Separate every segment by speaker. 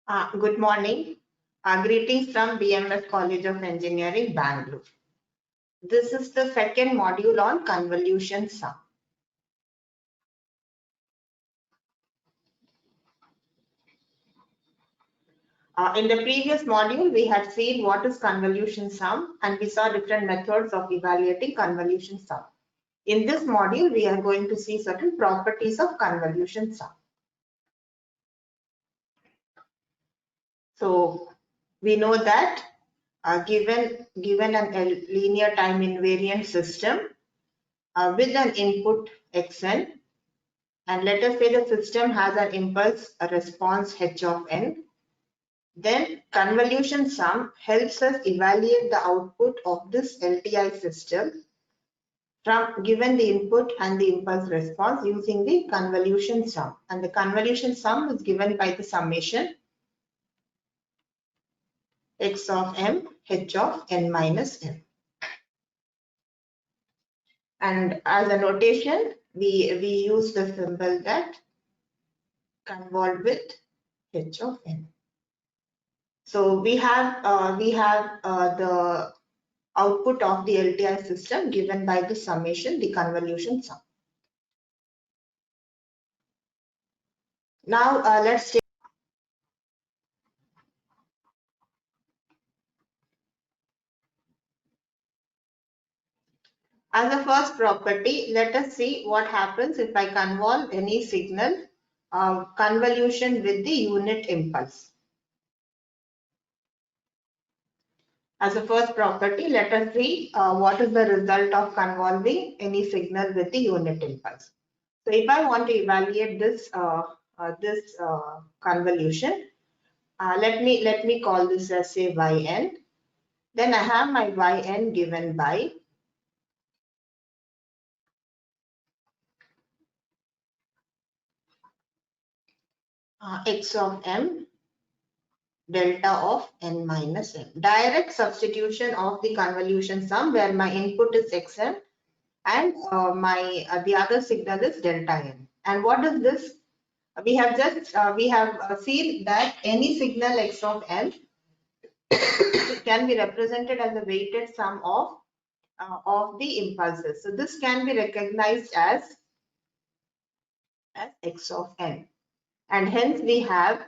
Speaker 1: Good morning. Greetings from BMS College of Engineering, Bangalore. This is the second module on convolution sum. In the previous module, we had seen what is convolution sum and we saw different methods of evaluating convolution sum. In this module, we are going to see certain properties of convolution sum. So we know that given a linear time invariant system with an input xn, and let us say the system has an impulse a response h of n, then convolution sum helps us evaluate the output of this LTI system from given the input and the impulse response using the convolution sum. And the convolution sum is given by the summation x of m h of n minus m. And as a notation, we use the symbol that convolve with h of n. So we have the output of the LTI system given by the summation, the convolution sum. Now let's take as a first property. Let us see what happens if I convolve any signal convolution with the unit impulse. As a first property, let us see what is the result of convolving any signal with the unit impulse. So if I want to evaluate this convolution, let me call this as say yn. Then I have my yn given by x of m delta of n minus m. Direct substitution of the convolution sum where my input is xm and the other signal is delta n. And what is this? We have seen that any signal x of n can be represented as a weighted sum of the impulses. So this can be recognized as x of n, and hence we have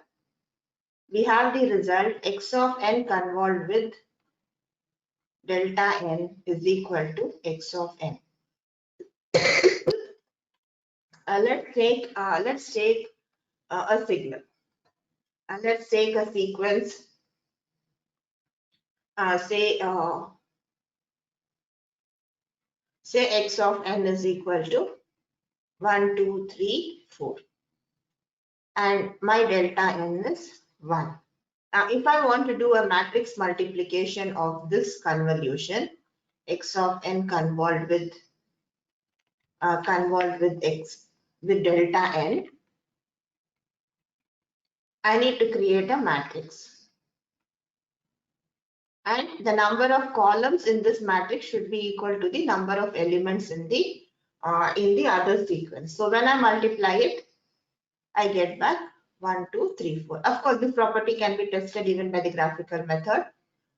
Speaker 1: the result x of n convolved with delta n is equal to x of n. Let's take a signal. Let's take a sequence. Say x of n is equal to 1, 2, 3, 4, and my delta n is 1. Now, if I want to do a matrix multiplication of this convolution, x of n convolved with delta n, I need to create a matrix, and the number of columns in this matrix should be equal to the number of elements in the other sequence. So when I multiply it, I get back 1, 2, 3, 4. Of course, this property can be tested even by the graphical method,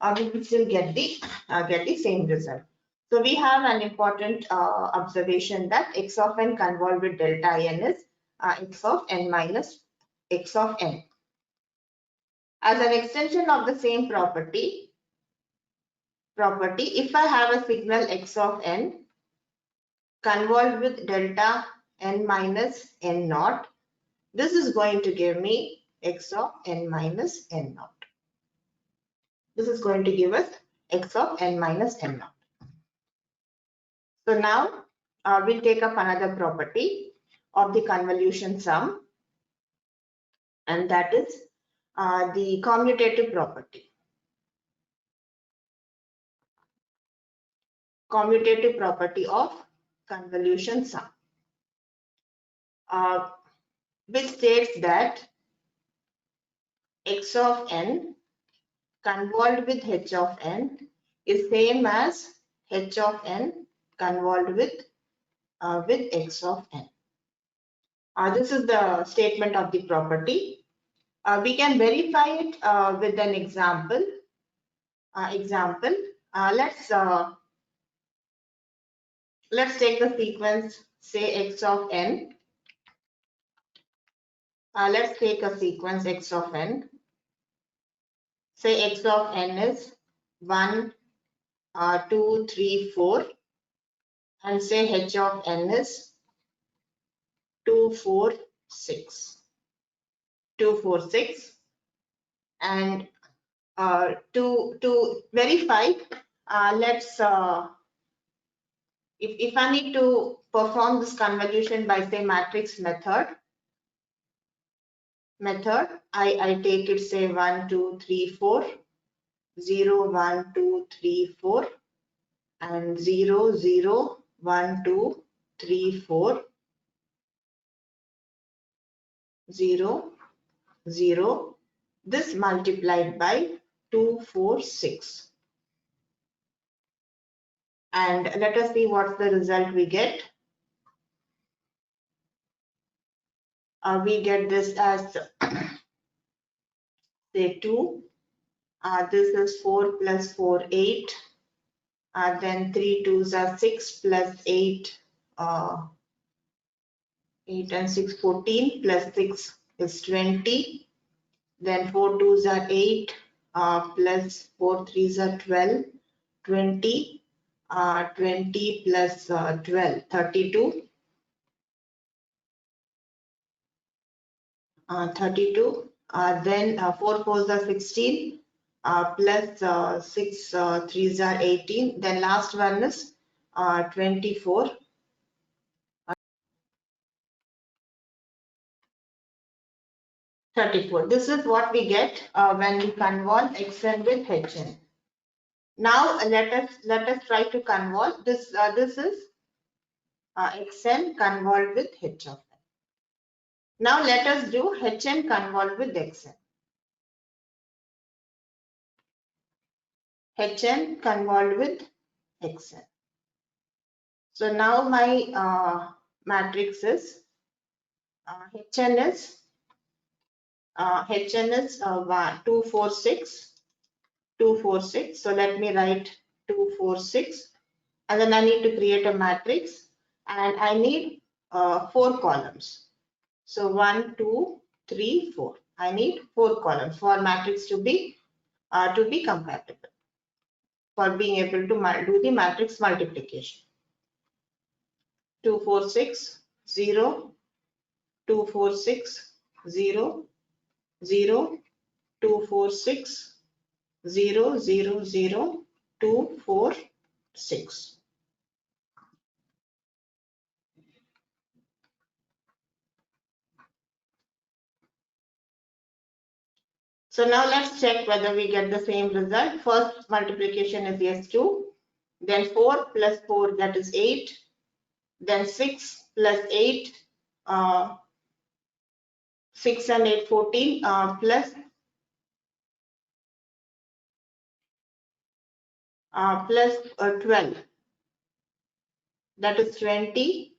Speaker 1: or we will still get the same result. So we have an important observation that x of n convolved with delta n is x of n minus x of n. As an extension of the same property, if I have a signal x of n convolved with delta n minus n naught, this is going to give me x of n minus n naught. This is going to give us x of n minus n naught. So now we'll take up another property of the convolution sum, and that is the commutative property. Commutative property of convolution sum, which states that x of n convolved with h of n is same as h of n convolved with x of n. This is the statement of the property. We can verify it with an example. Let's take the sequence, say x of n. Let's take a sequence x of n. Say x of n is 1, 2, 3, 4, and say h of n is 2, 4, 6. 2, 4, 6. And to verify, let's if I need to perform this convolution by say matrix method, I take it say 1, 2, 3, 4, 0, 1, 2, 3, 4, and 0, 0, 1, 2, 3, 4, 0, 0. This multiplied by 2, 4, 6. And let us see what's the result we get. We get this as say 2. This is 4 plus 4, 8. Then 3 2s are 6 plus 8. 8 and 6, 14 plus 6 is 20. Then 4 2s are 8 plus 4 3s are 12. 20. 20 plus 12, 32. 32. Then 4 4s are 16. Plus 6 3s are 18. Then last one is 24. 34. This is what we get when we convolve xn with hn. Now let us try to convolve this. This is xn convolved with h of n. Now let us do hn convolved with xn. hn convolved with xn. So now my matrix is hn is 2 4 6 2 4 6. So let me write 2 4 6, and then I need to create a matrix, and I need 4 columns. So 1 2 3 4. I need 4 columns for matrix to be compatible, for being able to do the matrix multiplication. 2 4 6 0 2 4 6 0 0 2 4 6 0 0 0 2 4 6. So now let's check whether we get the same result. First multiplication is yes 2, then 4 plus 4, that is 8, then 6 plus 8, 6 and 8 14, plus 12, that is 20.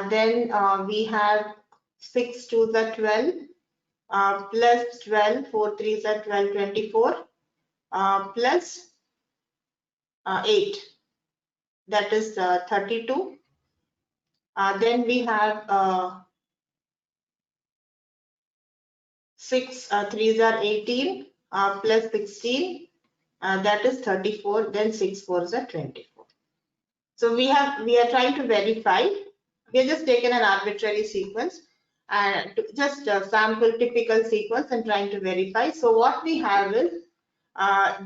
Speaker 1: Then we have 6 2s are 12, plus 12, 4 3s are 12, 24, plus 8, that is 32. Then we have 6 3s are 18, plus 16, that is 34. Then 6 4s are 24. So we are trying to verify. We have just taken an arbitrary sequence and just a sample typical sequence and trying to verify. So what we have is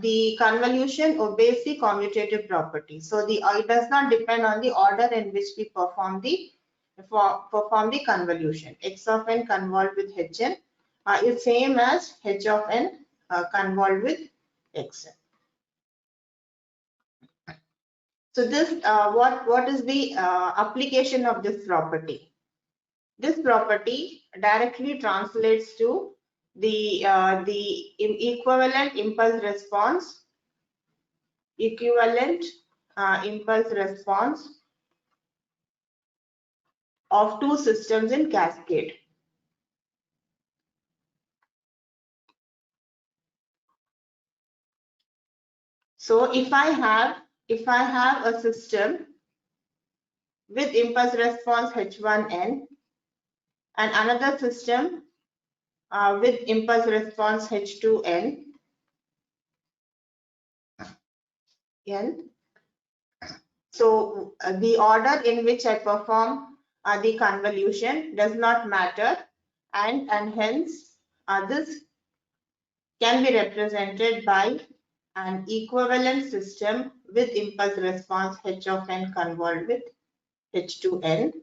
Speaker 1: the convolution obeys the commutative property. So it does not depend on the order in which we perform the convolution. X of n convolved with hn is same as h of n convolved with xn. So this what is the application of this property? This property directly translates to the equivalent impulse response of two systems in cascade. So if I have a system with impulse response H1n and another system with impulse response H2n, so the order in which I perform the convolution does not matter, and hence this can be represented by an equivalent system with impulse response H of n convolved with H2n.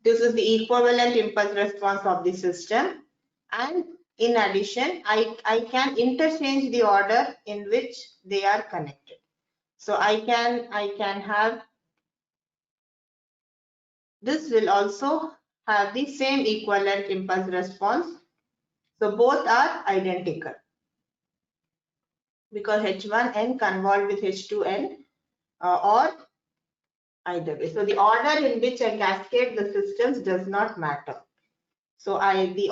Speaker 1: This is the equivalent impulse response of the system, and in addition, I can interchange the order in which they are connected. So I can have this will also have the same equivalent impulse response. So both are identical because H1n convolved with H2n or either way. So the order in which I cascade the systems does not matter. So the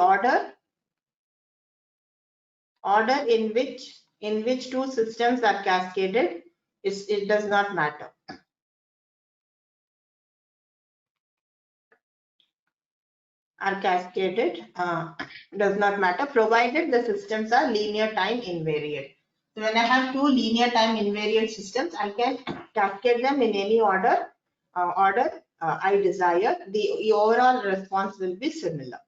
Speaker 1: order in which two systems are cascaded it does not matter. Are cascaded does not matter provided the systems are linear time invariant. So when I have two linear time invariant systems, I can cascade them in any order I desire. The overall response will be similar.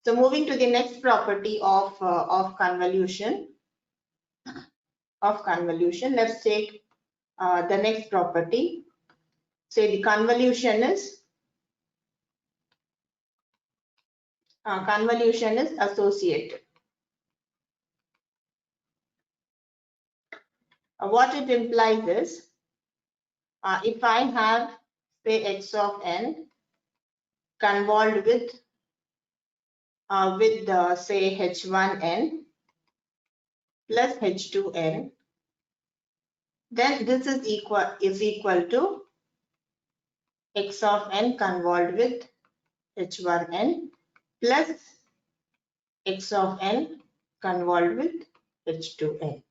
Speaker 1: So moving to the next property of convolution. Let's take the next property. Say the convolution is associated. What it implies is if I have say x of n convolved with say h1n plus h2n, then this is equal to x of n convolved with h1n plus x of n convolved with h2n.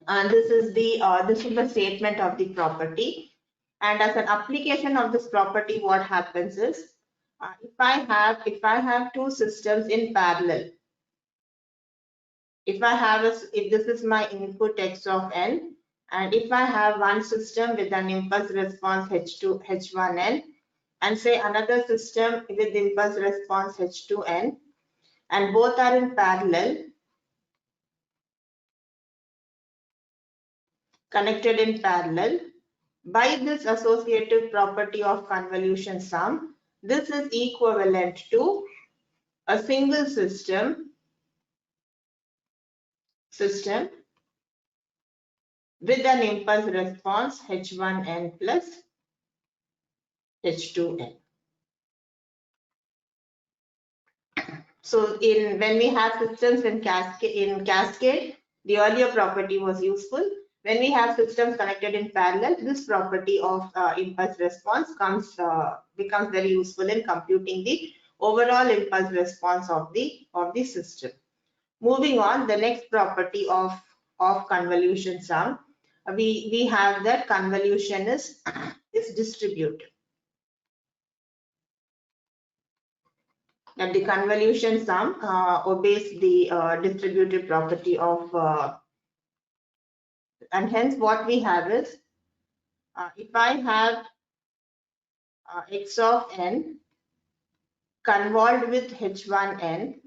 Speaker 1: And this is the statement of the property. And as an application of this property, what happens is if I have two systems in parallel, if this is my input x of n, and if I have one system with an impulse response h1n, and say another system with impulse response h2n, and both are in parallel, connected in parallel, by this associative property of convolution sum, this is equivalent to a single system with an impulse response h1n plus h2n. So when we have systems in cascade, the earlier property was useful. When we have systems connected in parallel, this property of impulse response becomes very useful in computing the overall impulse response of the system. Moving on, the next property of convolution sum, we have that convolution is distributed. That the convolution sum obeys the distributive property of, and hence what we have is if I have x of n convolved with h1n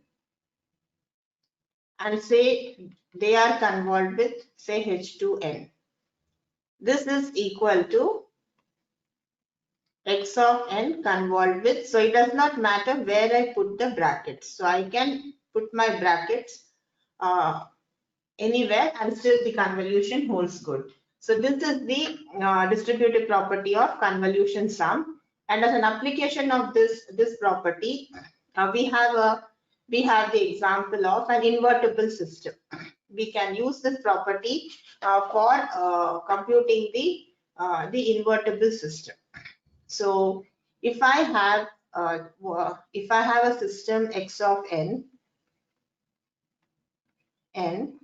Speaker 1: and say they are convolved with say h2n, this is equal to x of n convolved with, so it does not matter where I put the brackets. So I can put my brackets anywhere and still the convolution holds good. So this is the distributive property of convolution sum, and as an application of this property, we have the example of an invertible system. We can use this property for computing the invertible system. So if I have a system x of n n,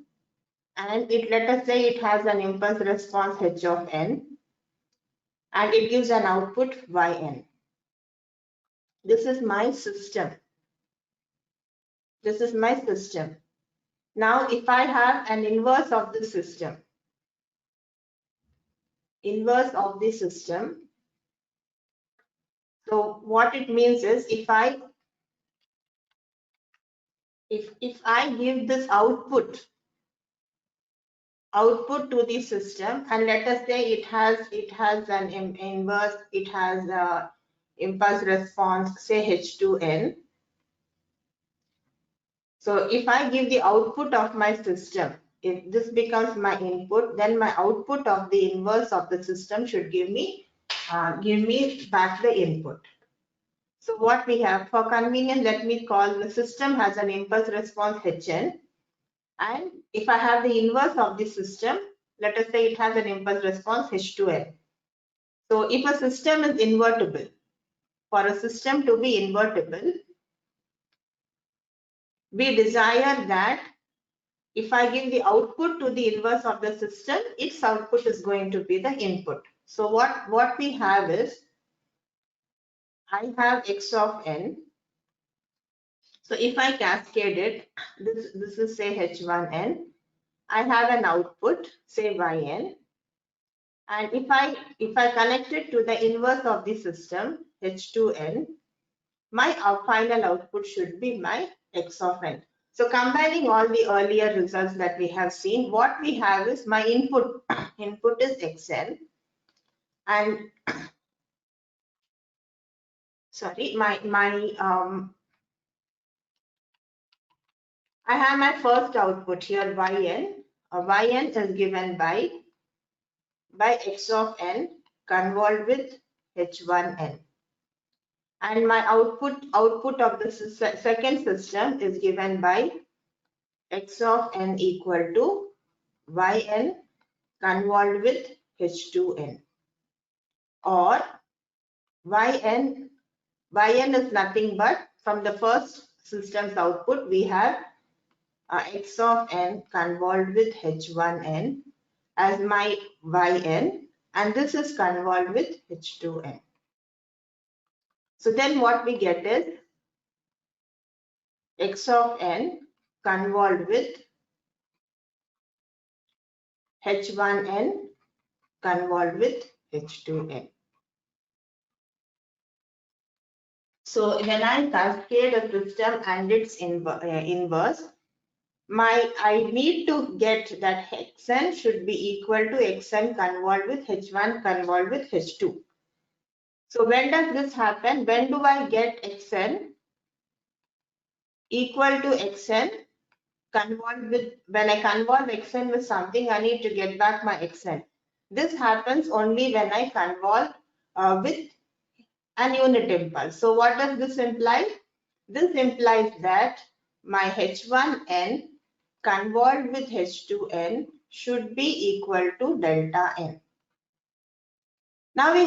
Speaker 1: and let us say it has an impulse response h of n, and it gives an output yn. This is my system. This is my system. Now, if I have an inverse of the system, so what it means is if I give this output to the system, and let us say it has an inverse, it has a impulse response, say h2n. So if I give the output of my system, if this becomes my input, then my output of the inverse of the system should give me back the input. So what we have, for convenience, let me call the system has an impulse response Hn, and if I have the inverse of the system, let us say it has an impulse response H2n. So if a system is invertible, for a system to be invertible, we desire that if I give the output to the inverse of the system, its output is going to be the input. So what we have is, I have x of n. So if I cascade it, this is say h1n. I have an output, say yn. And if I connect it to the inverse of the system, h2n, my final output should be my x of n. So combining all the earlier results that we have seen, what we have is my input is xn, and sorry, I have my first output here, yn. Yn is given by x of n convolved with h1n. And my output of the second system is given by x of n equal to yn convolved with h2n, or yn is nothing but, from the first system's output we have x of n convolved with h1n as my yn, and this is convolved with h2n. So then what we get is x of n convolved with h1n convolved with h2n. So when I cascade a system and its inverse, I need to get that xn should be equal to xn convolved with h1 convolved with h2. So when does this happen? When do I get xn equal to xn convolved with, when I convolve xn with something, I need to get back my xn. This happens only when I convolve with an unit impulse. So what does this imply? This implies that my h1n convolved with h2n should be equal to delta n. Now we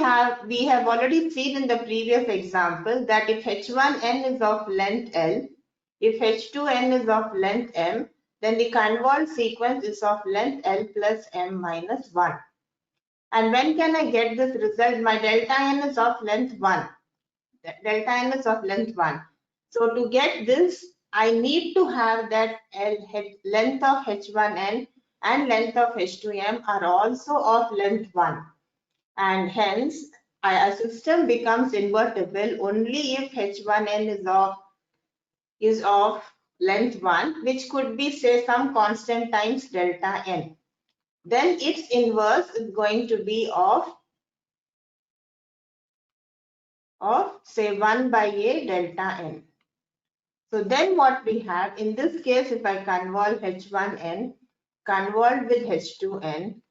Speaker 1: have already seen in the previous example that if h1n is of length L, if h2n is of length m, then the convolved sequence is of length L plus m minus 1. And when can I get this result? My delta n is of length 1. Delta n is of length 1. So to get this, I need to have that length of h1n and length of h2m are also of length 1. And hence, a system becomes invertible only if h1n is of length 1, which could be, say, some constant times delta n. Then its inverse is going to be of say 1 by a delta n. So then what we have, in this case, if I convolve h1n convolved with h2n,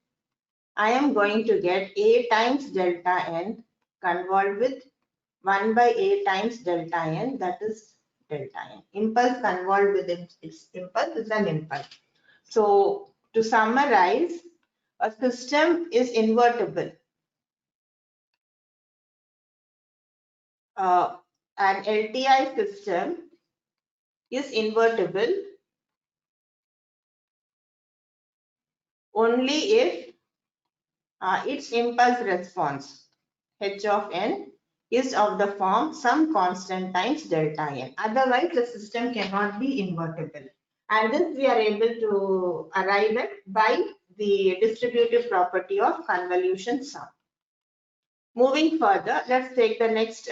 Speaker 1: I am going to get a times delta n convolved with 1 by a times delta n, that is delta n. Impulse convolved with its impulse is an impulse. So to summarize, a system is invertible. An LTI system is invertible only if its impulse response h of n is of the form some constant times delta n. Otherwise, the system cannot be invertible. And this we are able to arrive at by the distributive property of convolution sum. Moving further, let's take the next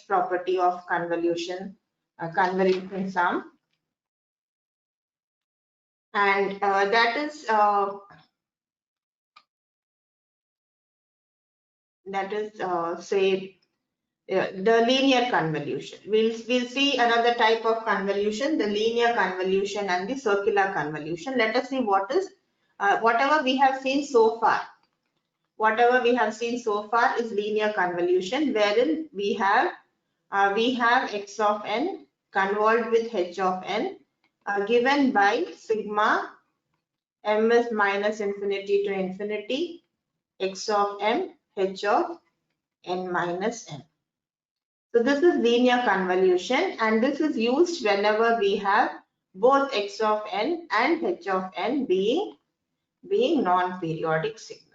Speaker 1: property of convolution sum, and that is say the linear convolution. We'll see another type of convolution, the linear convolution and the circular convolution. Let us see what is whatever we have seen so far. Whatever we have seen so far is linear convolution, wherein we have x of n convolved with h of n given by sigma m is minus infinity to infinity x of m h of n minus n. So this is linear convolution, and this is used whenever we have both x of n and h of n being non-periodic signals.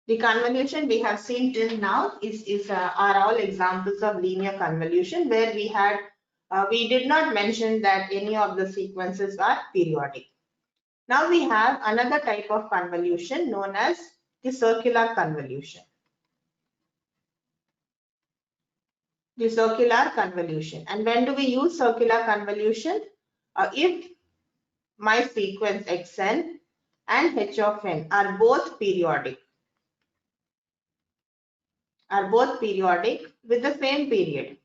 Speaker 1: The convolution we have seen till now are all examples of linear convolution where we did not mention that any of the sequences are periodic. Now we have another type of convolution known as the circular convolution. The circular convolution. And when do we use circular convolution? If my sequence xn and h of n are both periodic with the same period.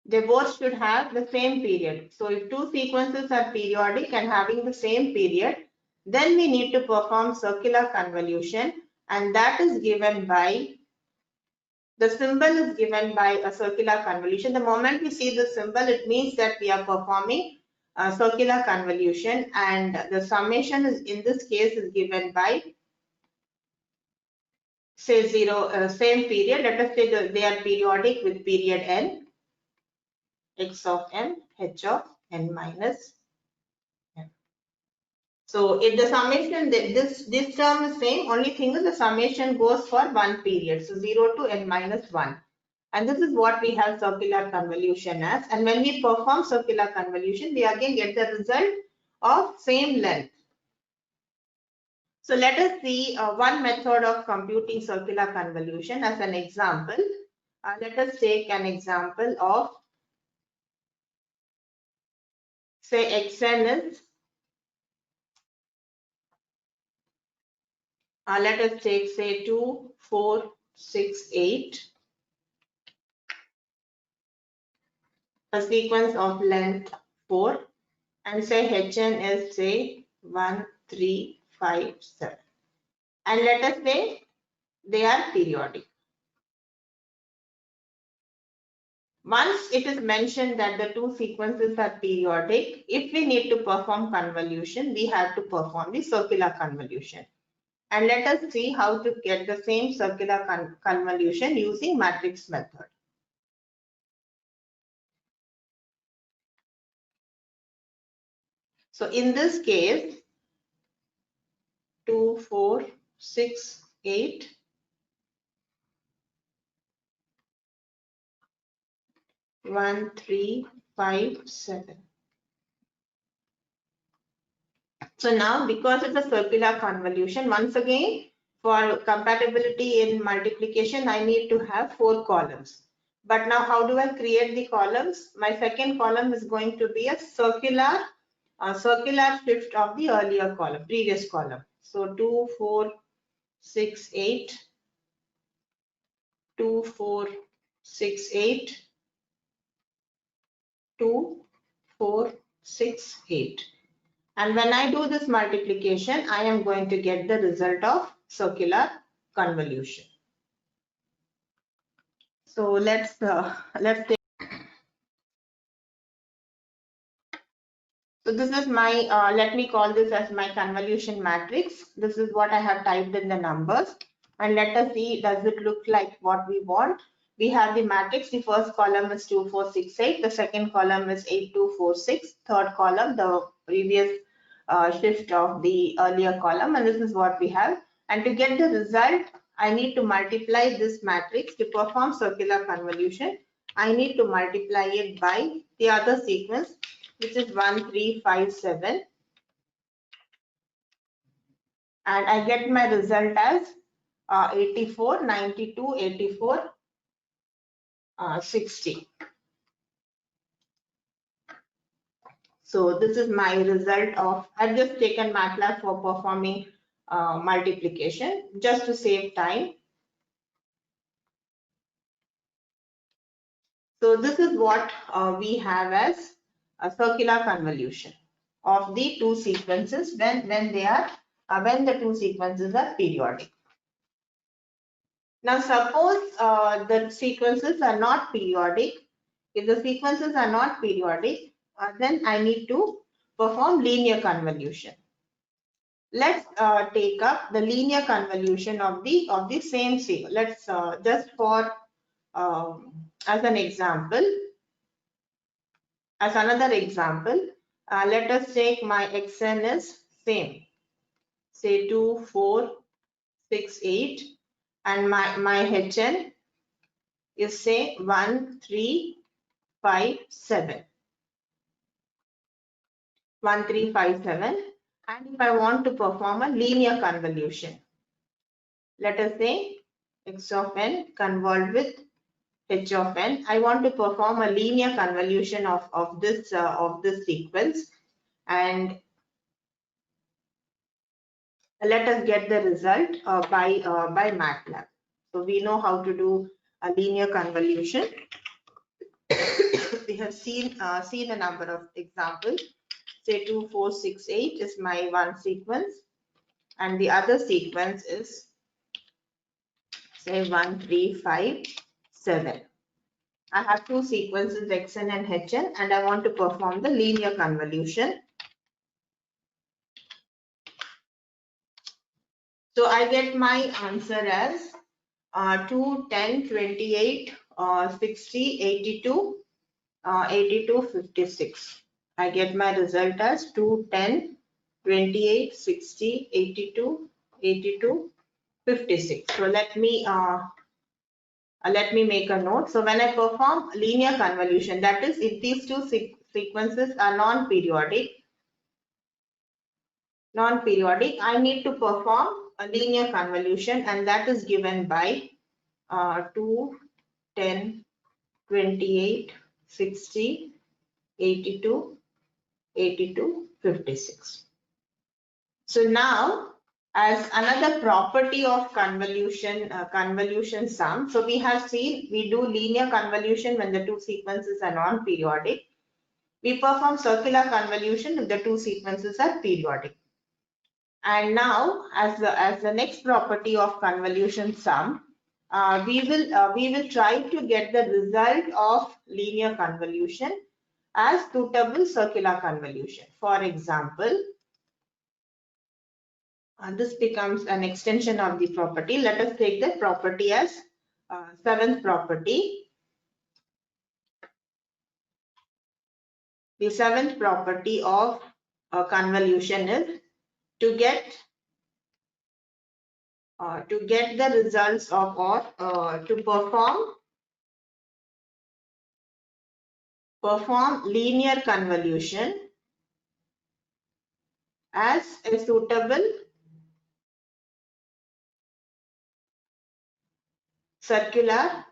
Speaker 1: They both should have the same period. So if two sequences are periodic and having the same period, then we need to perform circular convolution, and that is given by the symbol is given by a circular convolution. The moment we see the symbol, it means that we are performing a circular convolution, and the summation is in this case is given by say same period. Let us say they are periodic with period n, x of n, h of n minus n. So if the summation, this term is same, only thing is the summation goes for one period, so 0 to n minus 1. And this is what we have circular convolution as. And when we perform circular convolution, we again get the result of same length. So let us see one method of computing circular convolution as an example. Let us take an example of, say, xn is, let us take, say, 2, 4, 6, 8. A sequence of length 4, and say hn is, say, 1, 3, 5, 7. And let us say they are periodic. Once it is mentioned that the two sequences are periodic, if we need to perform convolution, we have to perform the circular convolution. And let us see how to get the same circular convolution using matrix method. So in this case, 2, 4, 6, 8. 1, 3, 5, 7. So now, because it's a circular convolution, once again, for compatibility in multiplication, I need to have 4 columns. But now, how do I create the columns? My second column is going to be a circular shift of the earlier column, previous column. So 2, 4, 6, 8. 2, 4, 6, 8. 2, 4, 6, 8. And when I do this multiplication, I am going to get the result of circular convolution. So let's take. So this is my let me call this as my convolution matrix. This is what I have typed in the numbers, and let us see, does it look like what we want? we have the matrix. The first column is 2, 4, 6, 8. The second column is 8, 2, 4, 6. Third column, the previous shift of the earlier column, and this is what we have. And to get the result, I need to multiply this matrix. To perform circular convolution, I need to multiply it by the other sequence, which is 1, 3, 5, 7. And I get my result as 84, 92, 84, 60. So this is my result of, I've just taken MATLAB for performing multiplication just to save time. So this is what we have as a circular convolution of the two sequences when the two sequences are periodic. Now suppose the sequences are not periodic. If the sequences are not periodic, then I need to perform linear convolution. Let's take up the linear convolution of the same sequence. Let's just for as an example, as another example, let us take my xn is same, say 2, 4, 6, 8, and my hn is say 1, 3, 5, 7. 1, 3, 5, 7. And if I want to perform a linear convolution, let us say x of n convolved with h of n. I want to perform a linear convolution of this sequence, and let us get the result by MATLAB. So we know how to do a linear convolution. We have seen a number of examples. Say 2, 4, 6, 8 is my one sequence, and the other sequence is say 1, 3, 5, 7. I have two sequences xn and hn, and I want to perform the linear convolution. So I get my answer as 2, 10, 28, 60, 82, 82, 56. I get my result as 2, 10, 28, 60, 82, 82, 56. So let me make a note. So when I perform linear convolution, that is if these two sequences are non-periodic, I need to perform a linear convolution, and that is given by 2, 10, 28, 60, 82, 82, 56. So now, as another property of convolution sum, so we have seen we do linear convolution when the two sequences are non-periodic. We perform circular convolution if the two sequences are periodic. And now, as the next property of convolution sum, we will try to get the result of linear convolution as suitable circular convolution. For example, this becomes an extension of the property. Let us take the property as seventh property. The seventh property of convolution is to get the results of, or to perform linear convolution as a suitable circular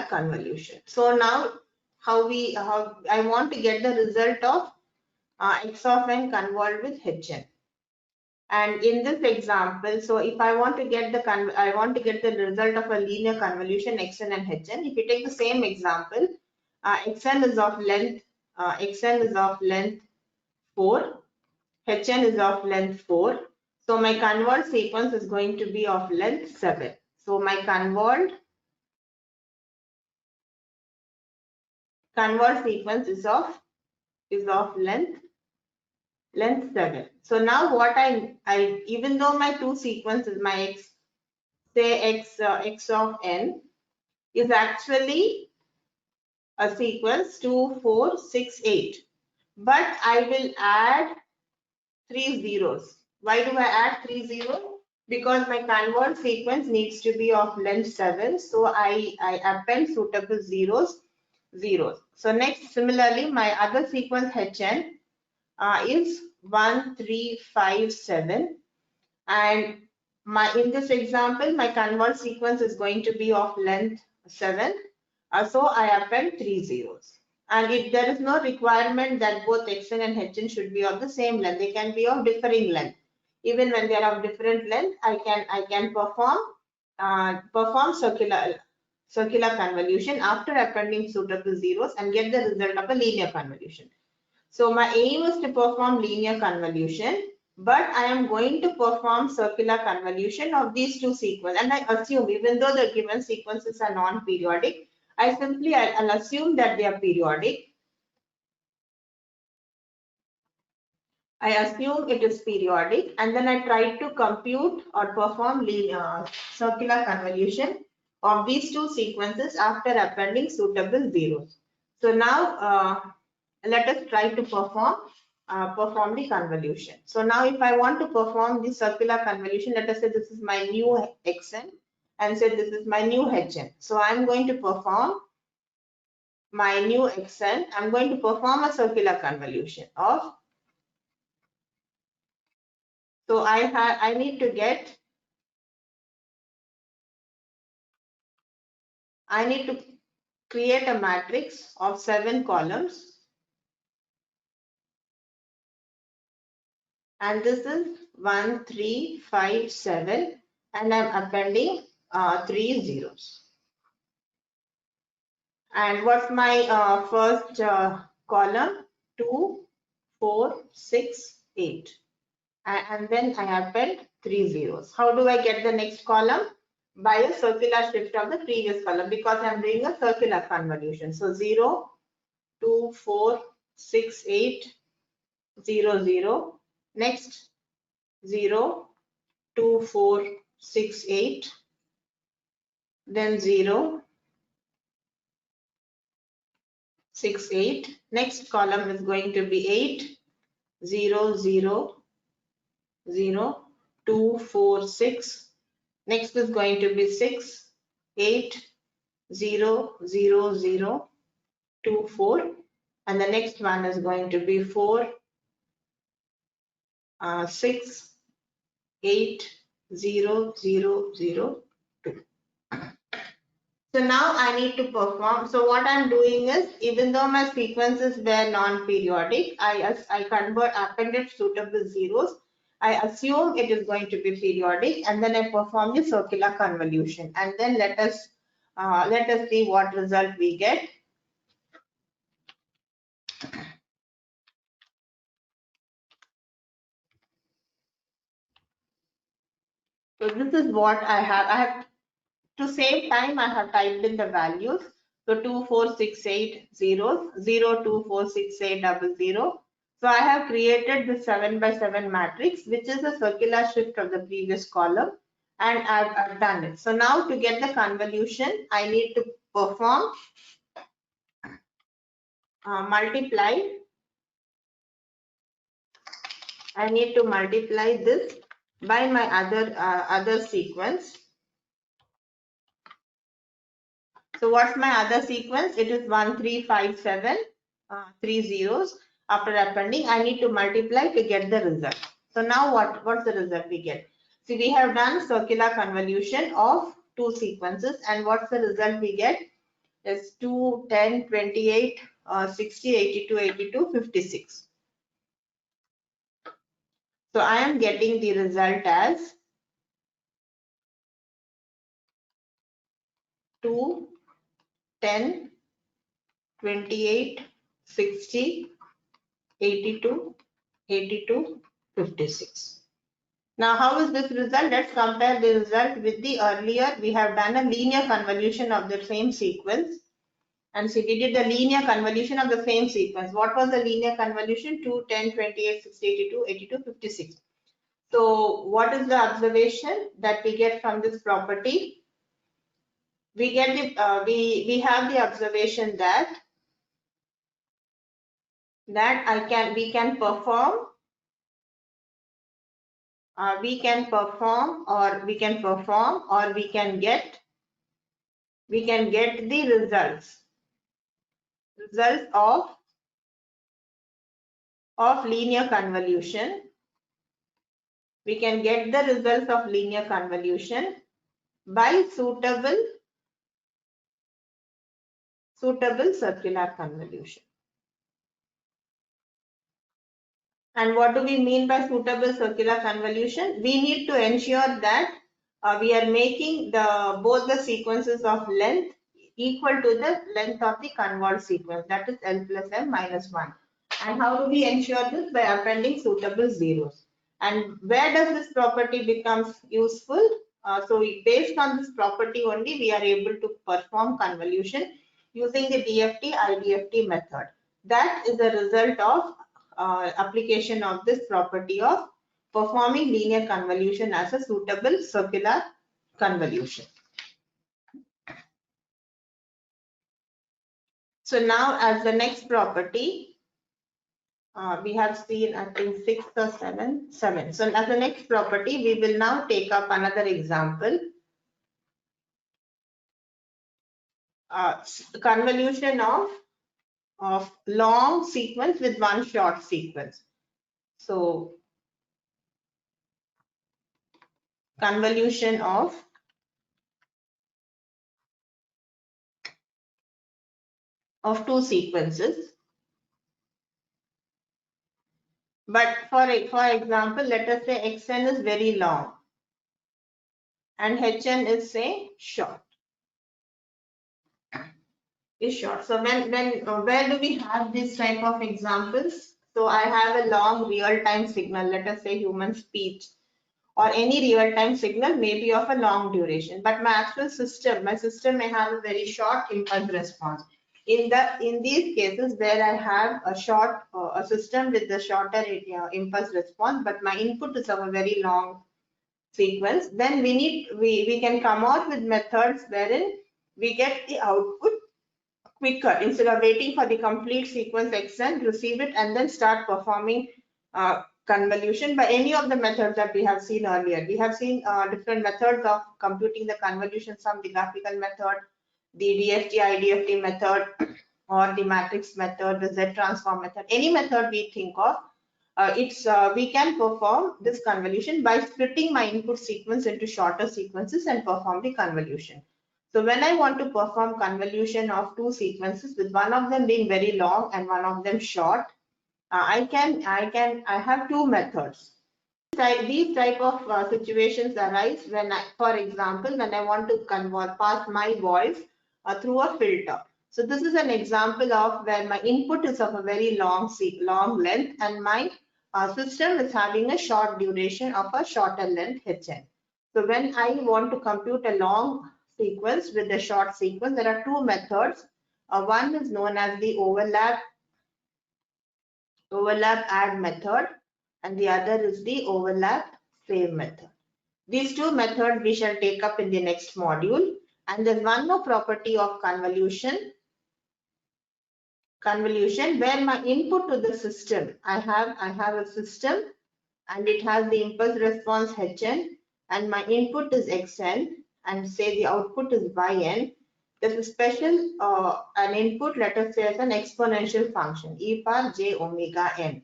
Speaker 1: convolution. So now how I want to get the result of x of n convolved with hn. And in this example, so if I want to get the result of a linear convolution xn and hn, if you take the same example, xn is of length 4, hn is of length 4. So my convolved sequence is going to be of length 7. So my convolved sequence is of length 7. So now what I even though my two sequences, my say x of n is actually a sequence 2, 4, 6, 8. But I will add 3 zeros. Why do I add 3 zeros? Because my convert sequence needs to be of length 7. So I append suitable zeros. So next, similarly, my other sequence Hn is 1, 3, 5, 7. And in this example, my convert sequence is going to be of length 7. So I append 3 zeros. And if there is no requirement that both xn and hn should be of the same length, they can be of differing length. Even when they are of different length, I can perform circular convolution after appending suitable zeros and get the result of a linear convolution. So my aim is to perform linear convolution, but I am going to perform circular convolution of these two sequences. And I assume, even though the given sequences are non-periodic, I'll assume that they are periodic. I assume it is periodic, and then I try to compute or perform circular convolution of these two sequences after appending suitable zeros. So now let us try to perform the convolution. So now if I want to perform the circular convolution, let us say this is my new xn and say this is my new hn. So I'm going to perform my new xn. I'm going to perform a circular convolution of. So I need to create a matrix of 7 columns. And this is 1, 3, 5, 7, and I'm appending 3 zeros. And what's my first column? 2, 4, 6, 8. And then I append 3 zeros. How do I get the next column? By a circular shift of the previous column, because I'm doing a circular convolution. So 0, 2, 4, 6, 8, 0, 0. Next 0, 2, 4, 6, 8. Then 0, 6, 8. Next column is going to be 8, 0, 0, 0, 2, 4, 6. Next is going to be 6, 8, 0, 0, 0, 2, 4. And the next one is going to be 4, 6, 8, 0, 0, 0, 2. So now I need to perform. So what I'm doing is, even though my sequences were non-periodic, I appended suitable zeros. I assume it is going to be periodic, and then I perform the circular convolution. And then let us see what result we get. So this is what I have. To save time, I have typed in the values. So 2468 0, 0, 2468 00. So I have created the 7 by 7 matrix, which is a circular shift of the previous column, and I've done it. So now to get the convolution, I need to perform multiply. I need to multiply this by my other sequence. So what's my other sequence? It is 1, 3, 5, 7, 3 zeros. After appending, I need to multiply to get the result. So now what's the result we get? See, we have done circular convolution of two sequences, and what's the result we get? Is 2, 10, 28, 60, 82, 82, 56. So I am getting the result as 2, 10, 28, 60, 82, 82, 56. Now, how is this result? Let's compare the result with the earlier. We have done a linear convolution of the same sequence. And see, we did the linear convolution of the same sequence. What was the linear convolution? 2, 10, 28, 60, 82, 82, 56. So what is the observation that we get from this property? We get the we have the observation that we can perform or we can get the results of linear convolution. We can get the results of linear convolution by suitable circular convolution. And what do we mean by suitable circular convolution? We need to ensure that we are making both the sequences of length equal to the length of the convolved sequence, that is L plus M minus 1. And how do we ensure this? By appending suitable zeros. And where does this property becomes useful? So based on this property only, we are able to perform convolution using the DFT IDFT method. That is a result of application of this property of performing linear convolution as a suitable circular convolution. So now as the next property, we have seen I think 6 or 7. So as the next property, we will now take up another example. Convolution of long sequence with one short sequence. So convolution of two sequences. But for example, let us say Xn is very long and Hn is say short. So where do we have this type of examples? So I have a long real-time signal, let us say human speech, or any real-time signal may be of a long duration, but my system may have a very short impulse response. In these cases where I have a system with the shorter impulse response, but my input is of a very long sequence, then we can come out with methods wherein we get the output quicker instead of waiting for the complete sequence Xn, receive it and then start performing convolution by any of the methods that we have seen earlier. We have seen different methods of computing the convolution sum, the graphical method, the DFT IDFT method, or the matrix method, the Z transform method. Any method we think of, we can perform this convolution by splitting my input sequence into shorter sequences and perform the convolution. So when I want to perform convolution of two sequences with one of them being very long and one of them short, I have two methods. These type of situations arise when for example, when I want to pass my voice through a filter. So this is an example of where my input is of a very long length and my system is having a short duration of a shorter length Hn. So when I want to compute a long sequence with a short sequence, there are two methods. One is known as the overlap add method and the other is the overlap save method. These two methods we shall take up in the next module. And then one more property of convolution where my input to the system, I have a system and it has the impulse response Hn and my input is Xn and say the output is Yn. There's a special an input, let us say as an exponential function e power j omega n.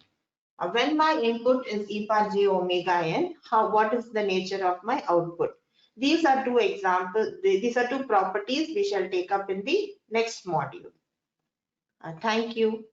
Speaker 1: When my input is e power j omega n, what is the nature of my output? These are two examples, these are two properties we shall take up in the next module. Thank you.